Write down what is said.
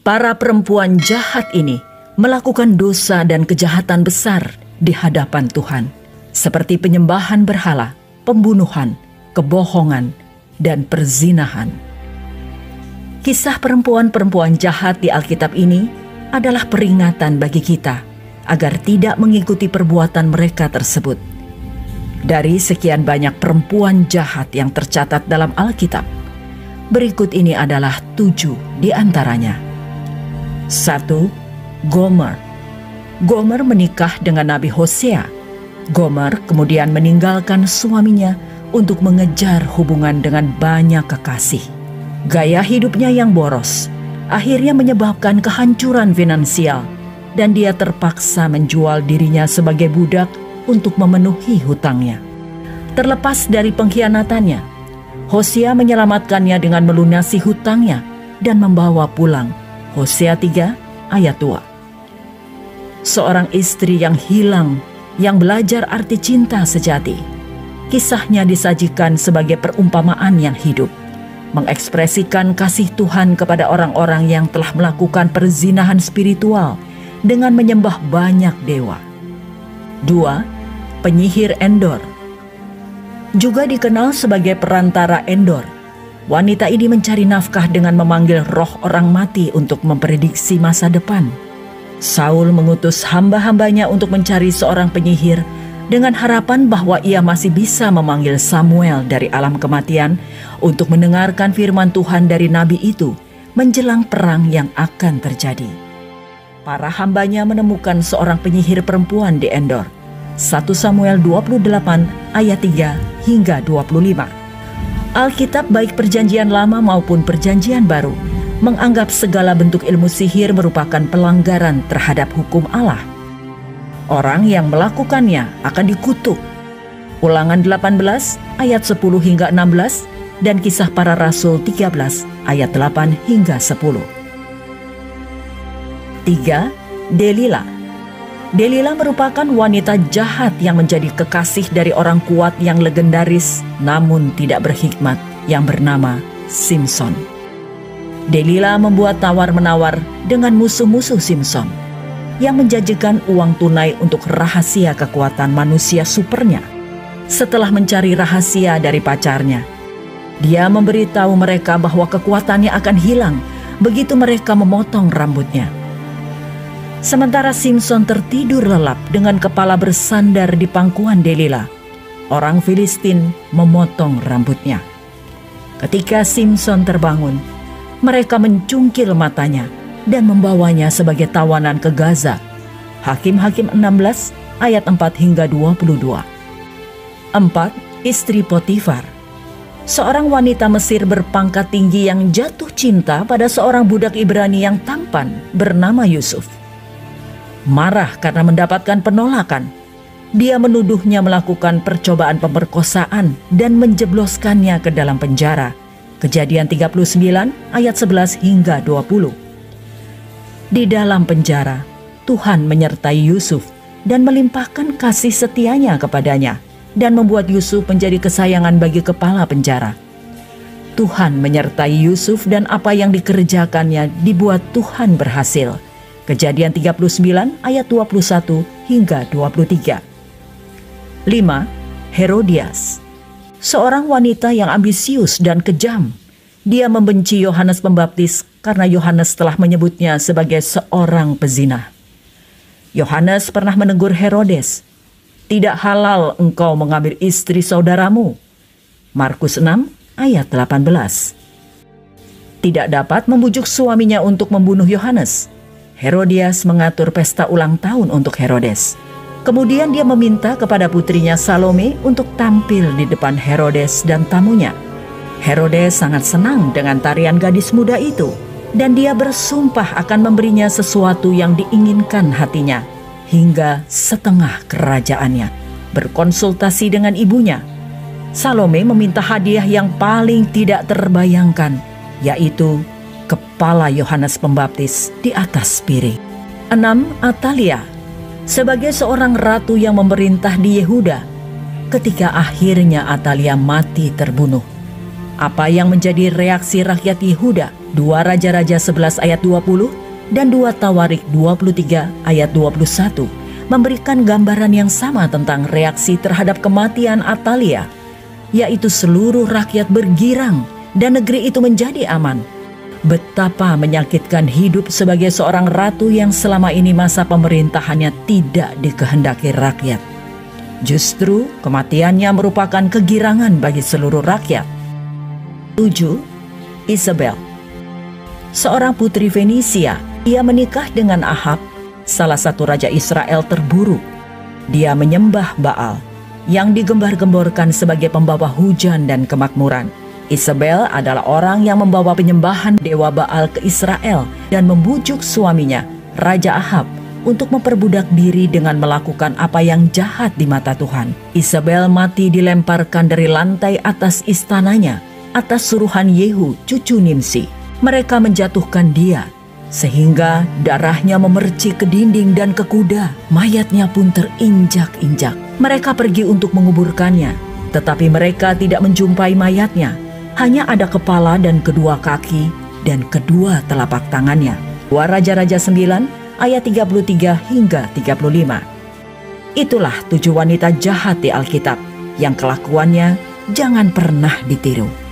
Para perempuan jahat ini melakukan dosa dan kejahatan besar di hadapan Tuhan, seperti penyembahan berhala, pembunuhan, kebohongan, dan perzinahan. Kisah perempuan-perempuan jahat di Alkitab ini adalah peringatan bagi kita agar tidak mengikuti perbuatan mereka tersebut. Dari sekian banyak perempuan jahat yang tercatat dalam Alkitab, berikut ini adalah 7 di antaranya. 1. Gomer. Gomer menikah dengan Nabi Hosea. Gomer kemudian meninggalkan suaminya untuk mengejar hubungan dengan banyak kekasih. Gaya hidupnya yang boros akhirnya menyebabkan kehancuran finansial, dan dia terpaksa menjual dirinya sebagai budak untuk memenuhi hutangnya. Terlepas dari pengkhianatannya, Hosea menyelamatkannya dengan melunasi hutangnya dan membawa pulang. Hosea 3 ayat 2. Seorang istri yang hilang, yang belajar arti cinta sejati. Kisahnya disajikan sebagai perumpamaan yang hidup, mengekspresikan kasih Tuhan kepada orang-orang yang telah melakukan perzinahan spiritual dengan menyembah banyak dewa. 2. Penyihir Endor. Juga dikenal sebagai perantara Endor, wanita ini mencari nafkah dengan memanggil roh orang mati untuk memprediksi masa depan. Saul mengutus hamba-hambanya untuk mencari seorang penyihir dengan harapan bahwa ia masih bisa memanggil Samuel dari alam kematian untuk mendengarkan firman Tuhan dari nabi itu menjelang perang yang akan terjadi. Para hambanya menemukan seorang penyihir perempuan di Endor. 1 Samuel 28 ayat 3 hingga 25. Alkitab baik perjanjian lama maupun perjanjian baru menganggap segala bentuk ilmu sihir merupakan pelanggaran terhadap hukum Allah. Orang yang melakukannya akan dikutuk. Ulangan 18 ayat 10 hingga 16 dan Kisah Para Rasul 13 ayat 8 hingga 10. 3. Delila. Delila merupakan wanita jahat yang menjadi kekasih dari orang kuat yang legendaris namun tidak berhikmat yang bernama Simson. Delila membuat tawar-menawar dengan musuh-musuh Simson yang menjanjikan uang tunai untuk rahasia kekuatan manusia supernya. Setelah mencari rahasia dari pacarnya, dia memberitahu mereka bahwa kekuatannya akan hilang begitu mereka memotong rambutnya. Sementara Simson tertidur lelap dengan kepala bersandar di pangkuan Delila, orang Filistin memotong rambutnya. Ketika Simson terbangun, mereka mencungkil matanya dan membawanya sebagai tawanan ke Gaza. Hakim-Hakim 16 ayat 4 hingga 22. 4. Istri Potifar. Seorang wanita Mesir berpangkat tinggi yang jatuh cinta pada seorang budak Ibrani yang tampan bernama Yusuf. Marah karena mendapatkan penolakan, dia menuduhnya melakukan percobaan pemerkosaan dan menjebloskannya ke dalam penjara. Kejadian 39 ayat 11 hingga 20. Di dalam penjara, Tuhan menyertai Yusuf dan melimpahkan kasih setianya kepadanya dan membuat Yusuf menjadi kesayangan bagi kepala penjara. Tuhan menyertai Yusuf dan apa yang dikerjakannya dibuat Tuhan berhasil. Kejadian 39 ayat 21 hingga 23. 5. Herodias. Seorang wanita yang ambisius dan kejam. Dia membenci Yohanes Pembaptis karena Yohanes telah menyebutnya sebagai seorang pezina. Yohanes pernah menegur Herodes, "Tidak halal engkau mengambil istri saudaramu." Markus 6 ayat 18. Tidak dapat membujuk suaminya untuk membunuh Yohanes. Herodias mengatur pesta ulang tahun untuk Herodes. Kemudian dia meminta kepada putrinya Salome untuk tampil di depan Herodes dan tamunya. Herodes sangat senang dengan tarian gadis muda itu, dan dia bersumpah akan memberinya sesuatu yang diinginkan hatinya, hingga setengah kerajaannya. Berkonsultasi dengan ibunya, Salome meminta hadiah yang paling tidak terbayangkan, yaitu kepala Yohanes Pembaptis di atas piring. 6. Atalia. Sebagai seorang ratu yang memerintah di Yehuda, ketika akhirnya Atalia mati terbunuh, Apa yang menjadi reaksi rakyat Yehuda? 2 Raja-Raja 11 ayat 20 dan 2 Tawarik 23 ayat 21 memberikan gambaran yang sama tentang reaksi terhadap kematian Atalia, yaitu seluruh rakyat bergirang dan negeri itu menjadi aman. Betapa menyakitkan hidup sebagai seorang ratu yang selama ini masa pemerintahannya tidak dikehendaki rakyat. Justru kematiannya merupakan kegirangan bagi seluruh rakyat. 7. Isabel, seorang putri Fenisia. Ia menikah dengan Ahab, salah satu raja Israel terburuk. Dia menyembah Baal, yang digembar-gemborkan sebagai pembawa hujan dan kemakmuran. Isabel adalah orang yang membawa penyembahan dewa Baal ke Israel dan membujuk suaminya, Raja Ahab, untuk memperbudak diri dengan melakukan apa yang jahat di mata Tuhan. Isabel mati dilemparkan dari lantai atas istananya atas suruhan Yehu, cucu Nimsi. Mereka menjatuhkan dia sehingga darahnya memercik ke dinding dan ke kuda. Mayatnya pun terinjak-injak. Mereka pergi untuk menguburkannya, tetapi mereka tidak menjumpai mayatnya. Hanya ada kepala dan kedua kaki dan kedua telapak tangannya. 2 Raja-Raja 9 ayat 33 hingga 35. Itulah 7 wanita jahat di Alkitab yang kelakuannya jangan pernah ditiru.